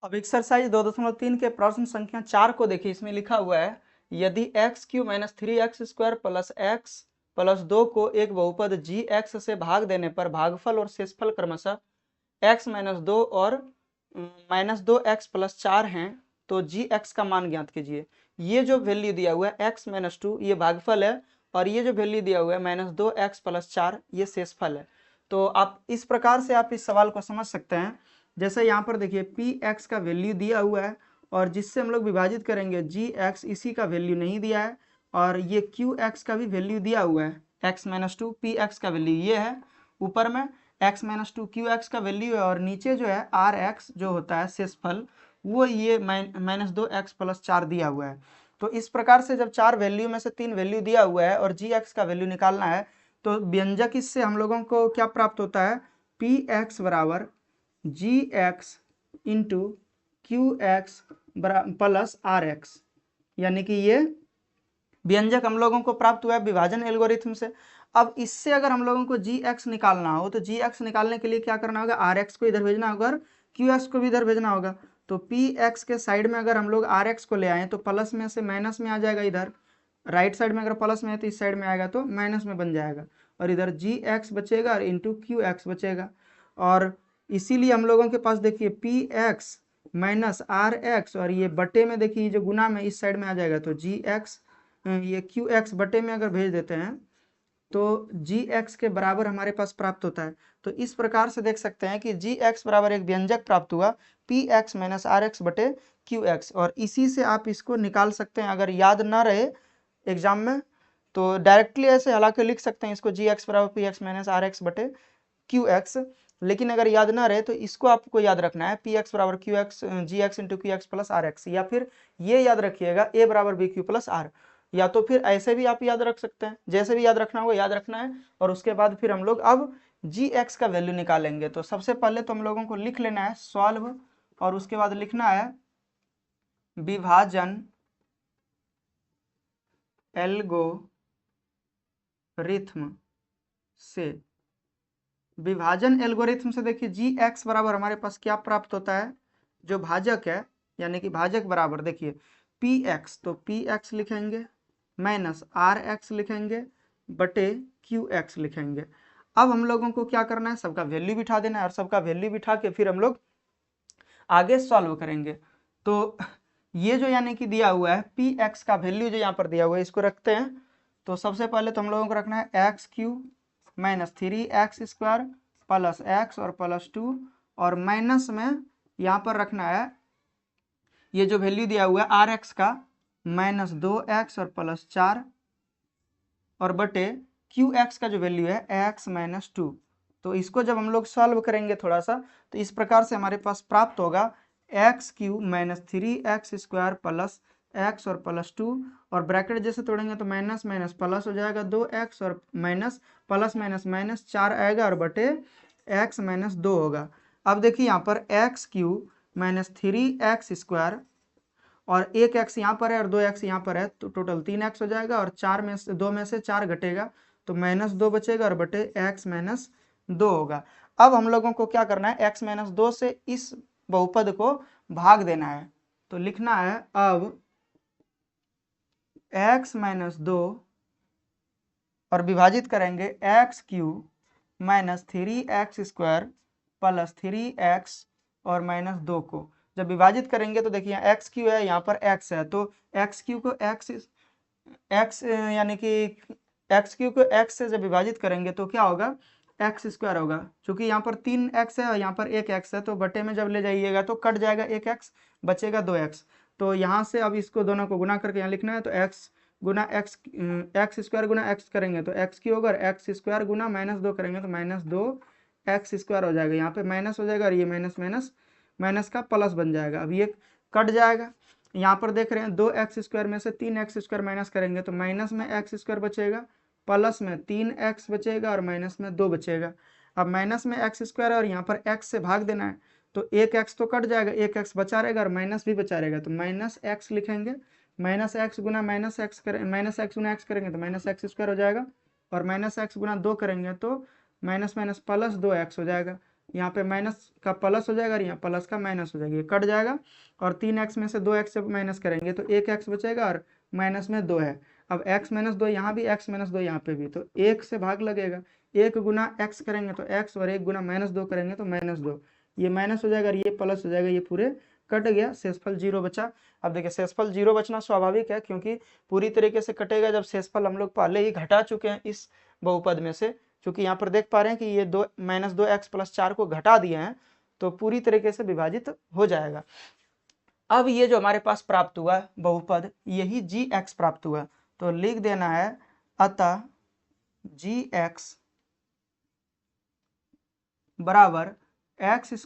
अब एक्सरसाइज 2.3 के प्रश्न संख्या 4 को देखिए। इसमें लिखा हुआ है यदि x Q minus 3x² plus x plus 2 को एक बहुपद जी एक्स से भाग देने पर भागफल और शेषफल क्रमशः एक्स माइनस 2 और माइनस 2x प्लस 4 हैं तो जी एक्स का मान ज्ञात कीजिए। ये जो वैल्यू दिया हुआ है x माइनस 2 ये भागफल है और ये जो वैल्यू दिया हुआ है माइनस 2x प्लस 4 ये शेषफल है। तो आप इस प्रकार से आप इस सवाल को समझ सकते हैं। जैसे यहाँ पर देखिए पी एक्स का वैल्यू दिया हुआ है और जिससे हम लोग विभाजित करेंगे जी एक्स, इसी का वैल्यू नहीं दिया है और ये क्यू एक्स का भी वैल्यू दिया हुआ है एक्स माइनस 2 पी एक्स का वैल्यू ये है ऊपर में x माइनस 2 क्यू एक्स का वैल्यू है और नीचे जो है आर एक्स जो होता है शेषफल वो ये माइनस 2x प्लस 4 दिया हुआ है। तो इस प्रकार से जब 4 वैल्यू में से 3 वैल्यू दिया हुआ है और जी एक्स का वैल्यू निकालना है तो व्यंजक इससे हम लोगों को क्या प्राप्त होता है पी एक्स बराबर G x into Q x plus R X, यानी कि ये व्यंजक हम लोगों को प्राप्त हुआ है विभाजन एल्गोरिथम से। अब इससे अगर हम लोगों को जी एक्स निकालना हो तो जी एक्स निकालने के लिए क्या करना होगा आर एक्स को इधर भेजना होगा और क्यू एक्स को भी इधर भेजना होगा। तो पी एक्स के साइड में अगर हम लोग आर एक्स को ले आए तो प्लस में से माइनस में आ जाएगा, इधर राइट साइड में अगर प्लस में है तो इस साइड में आएगा तो माइनस में बन जाएगा और इधर जी एक्स बचेगा और इंटू क्यू एक्स बचेगा। और इसीलिए हम लोगों के पास देखिए P x minus R x और ये बटे में देखिए जो गुना में इस साइड में आ जाएगा तो जी एक्स ये क्यू एक्स बटे में अगर भेज देते हैं तो जी एक्स के बराबर हमारे पास प्राप्त होता है। तो इस प्रकार से देख सकते हैं कि जी एक्स बराबर एक व्यंजक प्राप्त हुआ P x minus R x बटे क्यू एक्स और इसी से आप इसको निकाल सकते हैं। अगर याद ना रहे एग्जाम में तो डायरेक्टली ऐसे हालांकि लिख सकते हैं इसको जी एक्स बराबर P x minus R x बटे क्यू एक्स, लेकिन अगर याद ना रहे तो इसको आपको याद रखना है पी एक्स बराबर Q x G x into Q x plus R x, या फिर ये याद रखिएगा ए बराबर बी क्यू प्लस आर, या तो फिर ऐसे भी आप याद रख सकते हैं, जैसे भी याद रखना होगा याद रखना है। और उसके बाद फिर हम लोग अब जी एक्स का वैल्यू निकालेंगे। तो सबसे पहले तो हम लोगों को लिख लेना है सॉल्व और उसके बाद लिखना है विभाजन एल्गोरिथम से। विभाजन एल्गोरिथम से देखिए जी एक्स बराबर हमारे पास क्या प्राप्त होता है जो भाजक है, यानी कि भाजक बराबर देखिए पी एक्स, तो पी एक्स लिखेंगे माइनस आर एक्स लिखेंगे बटे क्यू एक्स लिखेंगे। अब हम लोगों को क्या करना है सबका वैल्यू बिठा देना है और सबका वैल्यू बिठा के फिर हम लोग आगे सॉल्व करेंगे। तो ये जो यानी कि दिया हुआ है पी एक्स का वैल्यू जो यहाँ पर दिया हुआ है इसको रखते हैं। तो सबसे पहले तो हम लोगों को रखना है x Q minus 3x² plus x और प्लस 2 और माइनस में यहाँ पर रखना है ये जो वैल्यू दिया हुआ है आर एक्स का माइनस 2x और प्लस 4 और बटे क्यू एक्स का जो वैल्यू है एक्स माइनस 2। तो इसको जब हम लोग सॉल्व करेंगे थोड़ा सा तो इस प्रकार से हमारे पास प्राप्त होगा x Q minus 3x² plus x और प्लस 2 और ब्रैकेट जैसे तोड़ेंगे तो माइनस माइनस प्लस हो जाएगा 2x और माइनस प्लस माइनस माइनस 4 आएगा और बटे x माइनस 2 होगा। अब देखिए यहाँ पर एक्स क्यू माइनस 3x² और एक एक्स यहाँ पर है और 2x यहाँ पर है तो टोटल 3x हो जाएगा और 4 में से 2 में से 4 घटेगा तो माइनस 2 बचेगा और बटे x माइनस 2 होगा। अब हम लोगों को क्या करना है x माइनस 2 से इस बहुपद को भाग देना है। तो लिखना है अब x माइनस 2 और विभाजित करेंगे x Q minus 3x² plus 3x और माइनस 2 को जब विभाजित करेंगे तो देखिए एक्स क्यू है यहाँ पर x है तो एक्स क्यू को x यानी कि एक्स क्यू को x से जब विभाजित करेंगे तो क्या होगा x² होगा। चूंकि यहाँ पर 3x है और यहाँ पर 1x है तो बटे में जब ले जाइएगा तो कट जाएगा 1x बचेगा 2x। तो यहाँ से अब इसको दोनों को गुना करके यहाँ लिखना है तो x गुना x² गुना x करेंगे तो x की होगा और x² गुना माइनस 2 करेंगे तो माइनस 2x² हो जाएगा। यहाँ पे माइनस हो जाएगा और ये माइनस माइनस माइनस का प्लस बन जाएगा। अब ये कट जाएगा। यहाँ पर देख रहे हैं 2x² में से 3x² माइनस करेंगे तो माइनस में x² बचेगा प्लस में 3x बचेगा और माइनस में 2 बचेगा। अब माइनस में x² है और यहाँ पर x से भाग देना है तो एक x तो कट जाएगा, एक x बचा रहेगा और माइनस भी बचा रहेगा तो माइनस x लिखेंगे। माइनस एक्स गुना माइनस एक्स करें माइनस एक्स गुना एक्स करेंगे तो माइनस x² हो जाएगा और माइनस एक्स गुना 2 करेंगे तो माइनस माइनस प्लस 2x हो जाएगा। यहाँ पे माइनस का प्लस हो जाएगा और यहाँ प्लस का माइनस हो जाएगा, ये कट जाएगा। और 3x में से 2x से माइनस करेंगे तो 1x बचेगा और माइनस में 2 है। अब x माइनस 2 यहाँ भी, x माइनस 2 यहाँ पे भी, तो 1 से भाग लगेगा। 1 गुना x करेंगे तो x, और 1 गुना माइनस 2 करेंगे तो माइनस 2। ये माइनस हो जाएगा और ये प्लस हो जाएगा, ये पूरे कट गया, शेषफल 0 बचा। अब देखिए शेषफल 0 बचना स्वाभाविक है, क्योंकि पूरी तरीके से कटेगा जब शेषफल हम लोग पहले ही घटा चुके हैं इस बहुपद में से। क्योंकि यहाँ पर देख पा रहे हैं कि ये -2x + 4 को घटा दिए हैं, तो पूरी तरीके से विभाजित हो जाएगा। अब ये जो हमारे पास प्राप्त हुआ बहुपद, यही gx प्राप्त हुआ, तो लिख देना है अतः gx बराबर x² -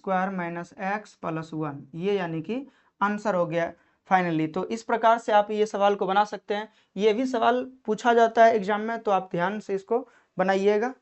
x + 1। ये यानी कि आंसर हो गया फाइनली। तो इस प्रकार से आप ये सवाल को बना सकते हैं। ये भी सवाल पूछा जाता है एग्जाम में, तो आप ध्यान से इसको बनाइएगा।